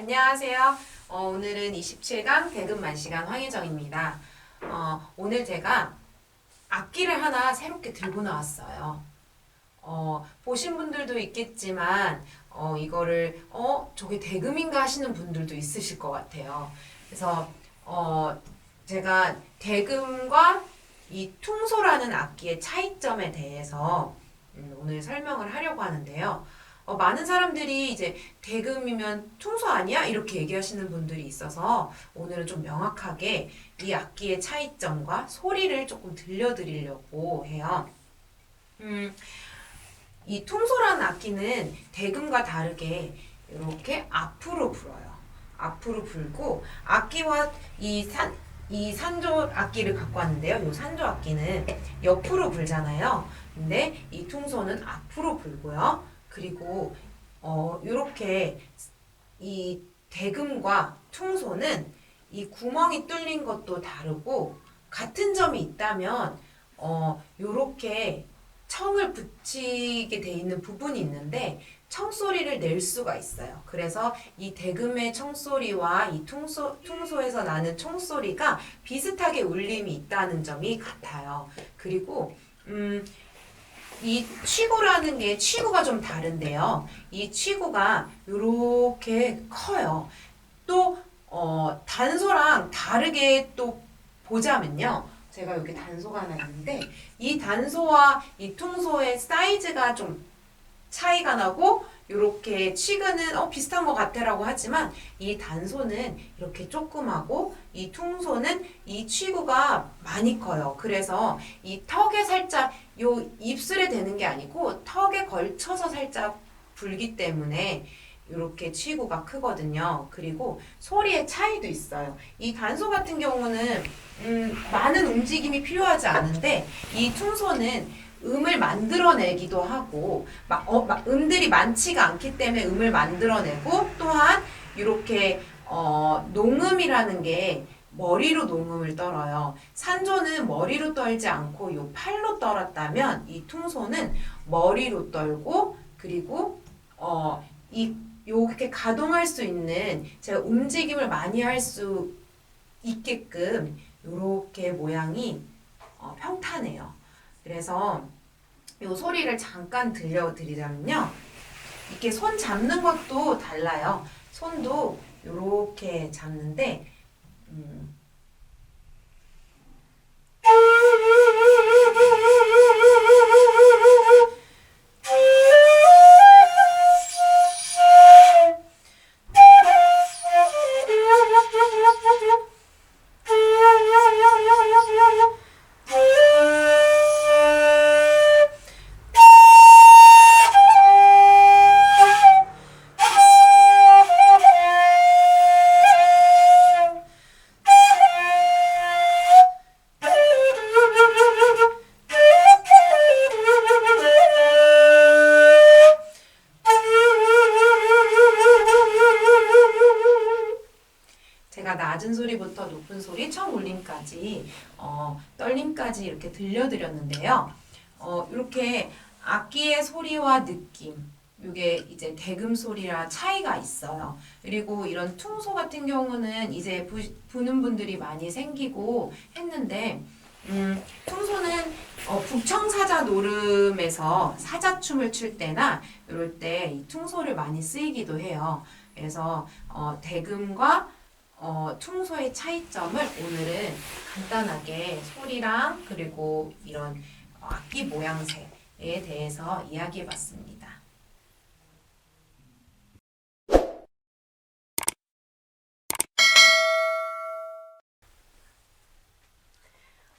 안녕하세요. 오늘은 27강 대금만시간 황혜정입니다. 오늘 제가 악기를 하나 새롭게 들고 나왔어요. 보신 분들도 있겠지만 이거를 저게 대금인가 하시는 분들도 있으실 것 같아요. 그래서 제가 대금과 이 퉁소라는 악기의 차이점에 대해서 오늘 설명을 하려고 하는데요. 많은 사람들이 이제 대금이면 퉁소 아니야? 이렇게 얘기하시는 분들이 있어서 오늘은 좀 명확하게 이 악기의 차이점과 소리를 조금 들려드리려고 해요. 이 퉁소라는 악기는 대금과 다르게 이렇게 앞으로 불어요. 앞으로 불고 악기와 이 산조 악기를 갖고 왔는데요. 이 산조 악기는 옆으로 불잖아요. 근데 이 퉁소는 앞으로 불고요. 그리고 이렇게 이 대금과 퉁소는 이 구멍이 뚫린 것도 다르고 같은 점이 있다면 이렇게 청을 붙이게 돼 있는 부분이 있는데 청소리를 낼 수가 있어요. 그래서 이 대금의 청소리와 이 퉁소에서 나는 청소리가 비슷하게 울림이 있다는 점이 같아요. 그리고 이 취구라는 게 취구가 좀 다른데요. 이 취구가 이렇게 커요. 또 단소랑 다르게 또 보자면요. 제가 여기 단소가 하나 있는데 이 단소와 이 퉁소의 사이즈가 좀 차이가 나고 이렇게 취근은 비슷한 것 같아라고 하지만 이 단소는 이렇게 조그마고 이 퉁소는 이 취구가 많이 커요. 그래서 이 턱에 살짝 요 입술에 대는 게 아니고 턱에 걸쳐서 살짝 불기 때문에 이렇게 취구가 크거든요. 그리고 소리의 차이도 있어요. 이 단소 같은 경우는 많은 움직임이 필요하지 않은데 이 퉁소는 음을 만들어내기도 하고 막 음들이 많지가 않기 때문에 음을 만들어내고 또한 이렇게 농음이라는 게 머리로 농음을 떨어요. 산조는 머리로 떨지 않고 요 팔로 떨었다면 이 퉁소는 머리로 떨고 그리고 이렇게 가동할 수 있는 제가 움직임을 많이 할 수 있게끔 이렇게 모양이 평탄해요. 그래서 이 소리를 잠깐 들려드리자면요. 이렇게 손 잡는 것도 달라요. 손도 이렇게 잡는데 제가 낮은 소리부터 높은 소리, 청울림까지 떨림까지 이렇게 들려드렸는데요. 이렇게 악기의 소리와 느낌, 이게 이제 대금 소리랑 차이가 있어요. 그리고 이런 퉁소 같은 경우는 이제 부는 분들이 많이 생기고 했는데, 퉁소는 북청사자 노름에서 사자춤을 출 때나 이럴 때 이 퉁소를 많이 쓰이기도 해요. 그래서 대금과 퉁소의 차이점을 오늘은 간단하게 소리랑 그리고 이런 악기 모양새에 대해서 이야기해 봤습니다.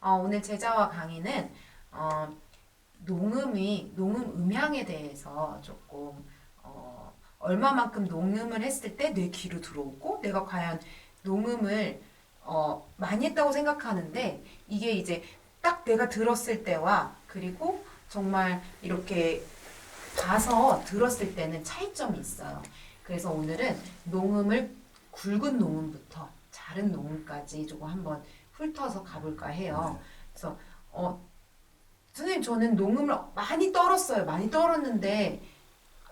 오늘 제자와 강의는 농음 음향에 대해서 조금 얼마만큼 농음을 했을 때 내 귀로 들어오고 내가 과연 농음을 많이 했다고 생각하는데 이게 이제 딱 내가 들었을 때와 그리고 정말 이렇게 가서 들었을 때는 차이점이 있어요. 그래서 오늘은 농음을 굵은 농음부터 자른 농음까지 조금 한번 훑어서 가볼까 해요. 그래서 선생님 저는 농음을 많이 떨었어요. 많이 떨었는데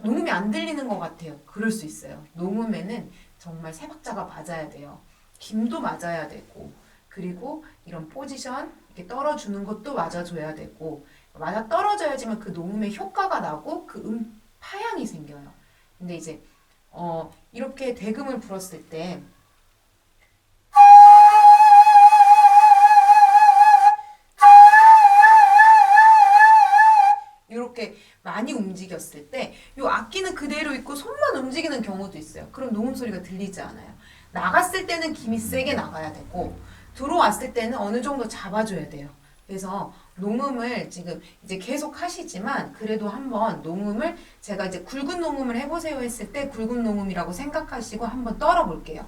녹음이 안 들리는 것 같아요. 그럴 수 있어요. 녹음에는 정말 세 박자가 맞아야 돼요. 김도 맞아야 되고, 그리고 이런 포지션 이렇게 떨어주는 것도 맞아줘야 되고, 맞아 떨어져야지만 그 녹음의 효과가 나고 그 파양이 생겨요. 근데 이제 이렇게 대금을 불었을 때 이렇게 많이 움직였을 때 이 악기는 그대로 있고 손만 움직이는 경우도 있어요. 그럼 녹음 소리가 들리지 않아요. 나갔을 때는 김이 세게 나가야 되고 들어왔을 때는 어느 정도 잡아줘야 돼요. 그래서 녹음을 지금 이제 계속 하시지만 그래도 한번 녹음을 제가 이제 굵은 녹음을 해보세요 했을 때 굵은 녹음이라고 생각하시고 한번 떨어 볼게요.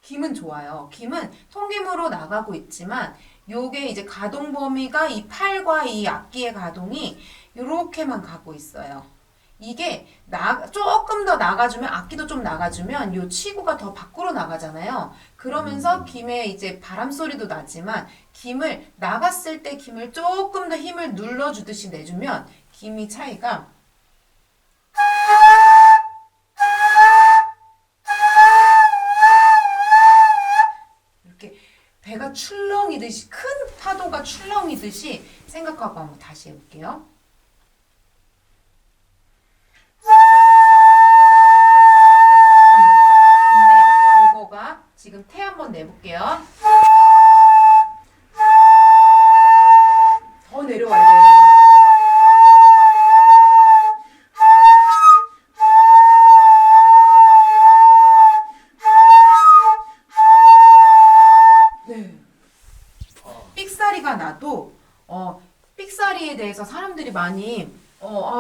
김은 좋아요. 김은 통김으로 나가고 있지만 요게 이제 가동 범위가 이 팔과 이 악기의 가동이 요렇게만 가고 있어요. 이게 조금 더 나가주면 악기도 좀 나가주면 요 치구가 더 밖으로 나가잖아요. 그러면서 김의 이제 바람 소리도 나지만 김을 나갔을 때 김을 조금 더 힘을 눌러주듯이 내주면 김이 차이가 배가 출렁이듯이 큰 파도가 출렁이듯이 생각하고 한번 다시 해볼게요. 근데 이거가 지금 태 한번 내볼게요. 더 내려와야 돼요. 삑사리가 나도 삑사리에 대해서 사람들이 많이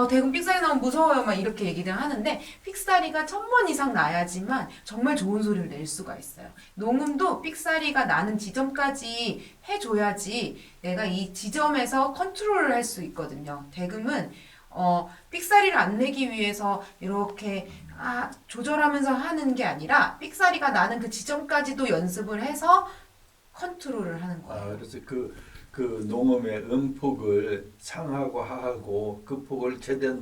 대금 삑사리 나면 무서워요 막 이렇게 얘기를 하는데 삑사리가 1000번 이상 나야지만 정말 좋은 소리를 낼 수가 있어요. 녹음도 삑사리가 나는 지점까지 해줘야지 내가 이 지점에서 컨트롤을 할 수 있거든요. 대금은 삑사리를 안 내기 위해서 이렇게 조절하면서 하는 게 아니라 삑사리가 나는 그 지점까지도 연습을 해서 컨트롤을 하는 거예요. 그래서 그 농음의 음폭을 상하고 하하고 그 폭을 최대한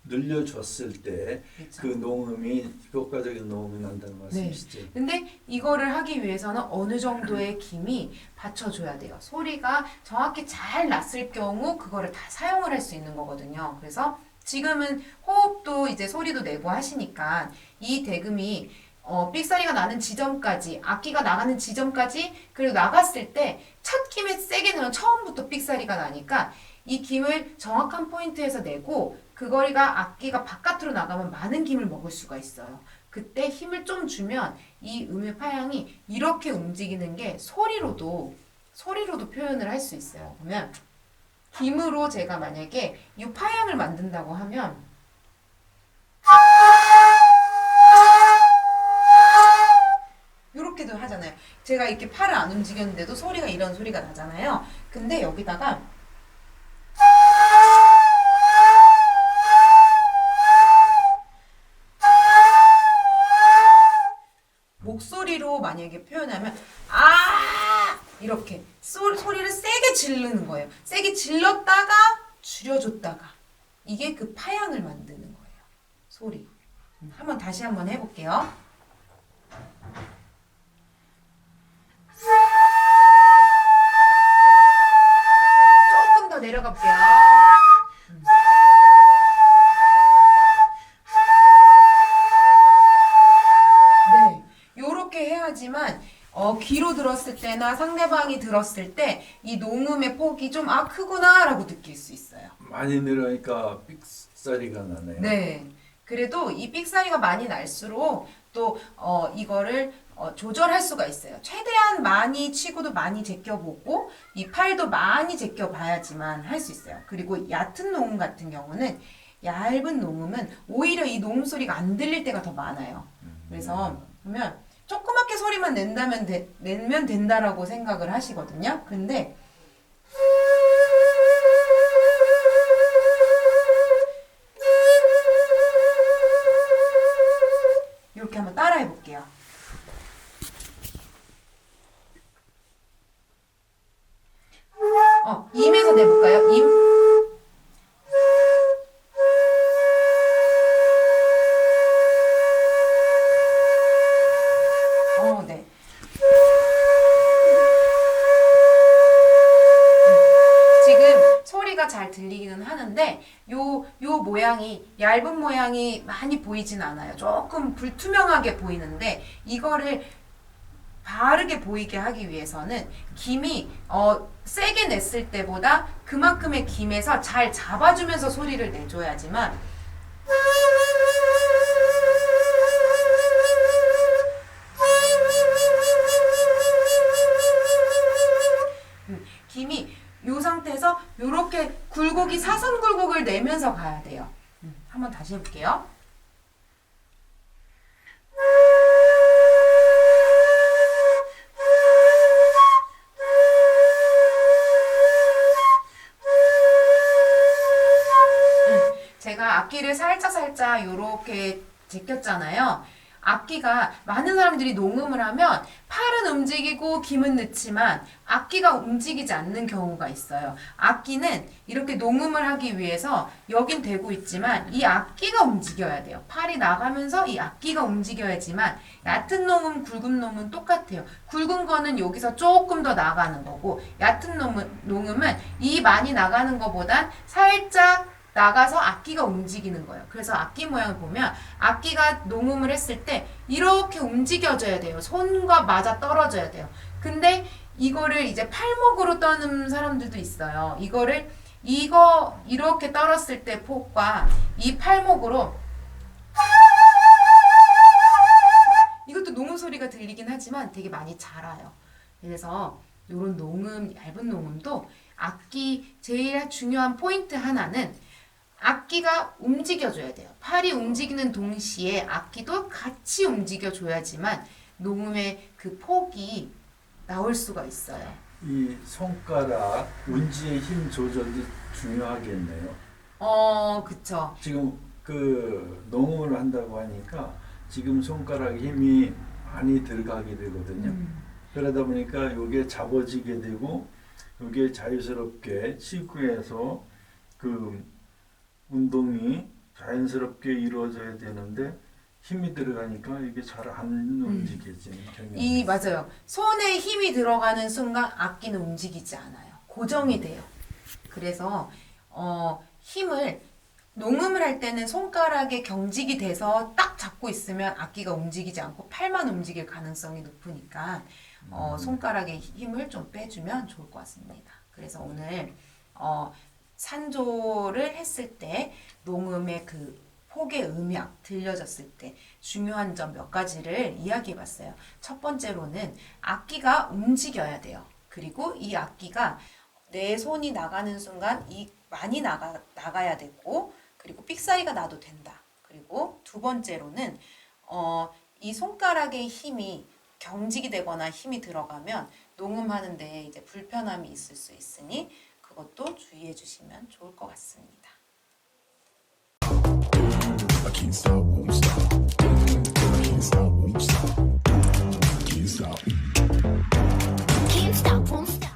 늘려줬을 때 그 그렇죠. 농음이 효과적인 농음이 난다는 말씀이시죠? 네. 근데 이거를 하기 위해서는 어느 정도의 김이 받쳐줘야 돼요. 소리가 정확히 잘 났을 경우 그거를 다 사용을 할 수 있는 거거든요. 그래서 지금은 호흡도 이제 소리도 내고 하시니까 이 대금이 삑사리가 나는 지점까지, 악기가 나가는 지점까지, 그리고 나갔을 때 첫 김에 세게 내면 처음부터 삑사리가 나니까 이 김을 정확한 포인트에서 내고 그 거리가 악기가 바깥으로 나가면 많은 김을 먹을 수가 있어요. 그때 힘을 좀 주면 이 음의 파양이 이렇게 움직이는 게 소리로도 표현을 할 수 있어요. 그러면 김으로 제가 만약에 이 파양을 만든다고 하면 이렇게도 하잖아요. 제가 이렇게 팔을 안 움직였는데도 소리가 이런 소리가 나잖아요. 근데 여기다가 목소리로 만약에 표현하면 이렇게 소리를 세게 지르는 거예요. 세게 질렀다가 줄여줬다가 이게 그 파양을 만드는 거예요. 소리. 다시 한번 해볼게요. 조금 더 내려가 볼게요. 네, 요렇게 해야지만 귀로 들었을 때나 상대방이 들었을 때 이 농음의 폭이 좀 크구나 라고 느낄 수 있어요. 많이 내려니까 삑사리가 나네요. 네. 그래도 이 삑사리가 많이 날수록 또 이거를 조절할 수가 있어요. 최대한 많이 치고도 많이 제껴보고 이 팔도 많이 제껴봐야지만 할 수 있어요. 그리고 얕은 녹음 같은 경우는 얇은 녹음은 오히려 이 녹음 소리가 안 들릴 때가 더 많아요. 그래서 보면 조그맣게 소리만 내면 된다라고 생각을 하시거든요. 근데 임에서 내볼까요? 임. 네. 지금 소리가 잘 들리기는 하는데 요 모양이 얇은 모양이 많이 보이진 않아요. 조금 불투명하게 보이는데 이거를 바르게 보이게 하기 위해서는 김이 세게 냈을 때보다 그만큼의 김에서 잘 잡아주면서 소리를 내줘야지만 김이 이 상태에서 이렇게 굴곡이 사선 굴곡을 내면서 가야 돼요. 한번 다시 해볼게요. 제가 악기를 살짝 이렇게 제꼈잖아요. 악기가 많은 사람들이 녹음을 하면 팔은 움직이고 김은 넣지만 악기가 움직이지 않는 경우가 있어요. 악기는 이렇게 녹음을 하기 위해서 여긴 되고 있지만 이 악기가 움직여야 돼요. 팔이 나가면서 이 악기가 움직여야지만 얕은 녹음, 굵은 녹음은 똑같아요. 굵은 거는 여기서 조금 더 나가는 거고 얕은 녹음은 이 많이 나가는 거보단 살짝 나가서 악기가 움직이는 거예요. 그래서 악기 모양을 보면 악기가 녹음을 했을 때 이렇게 움직여져야 돼요. 손과 맞아 떨어져야 돼요. 근데 이거를 이제 팔목으로 떠는 사람들도 있어요. 이거 이렇게 떨었을 때 폭과 이 팔목으로 이것도 녹음 소리가 들리긴 하지만 되게 많이 자라요. 그래서 이런 녹음, 얇은 녹음도 악기 제일 중요한 포인트 하나는 악기가 움직여줘야 돼요. 팔이 움직이는 동시에 악기도 같이 움직여줘야지만 녹음의 그 폭이 나올 수가 있어요. 이 손가락 운지의 힘 조절도 중요하겠네요. 그쵸. 지금 그 농음을 한다고 하니까 지금 손가락 힘이 많이 들어가게 되거든요. 그러다 보니까 이게 잡아지게 되고 이게 자유스럽게 시구에서 그 운동이 자연스럽게 이루어져야 되는데 힘이 들어가니까 이게 잘 안 움직여지는 경향이 맞아요. 손에 힘이 들어가는 순간 악기는 움직이지 않아요. 고정이 돼요. 그래서 힘을 녹음을 할 때는 손가락에 경직이 돼서 딱 잡고 있으면 악기가 움직이지 않고 팔만 움직일 가능성이 높으니까 손가락에 힘을 좀 빼주면 좋을 것 같습니다. 그래서 오늘 산조를 했을 때 녹음의 그 폭의 음향 들려졌을 때 중요한 점 몇 가지를 이야기해 봤어요. 첫 번째로는 악기가 움직여야 돼요. 그리고 이 악기가 내 손이 나가는 순간 많이 나가야 되고 그리고 삑사리가 나도 된다. 그리고 두 번째로는 이 손가락의 힘이 경직이 되거나 힘이 들어가면 녹음하는데 이제 불편함이 있을 수 있으니 그것도 주의해 주시면 좋을 것 같습니다. I can't stop, won't stop. I can't stop, won't stop. Can't stop. Can't stop, won't stop.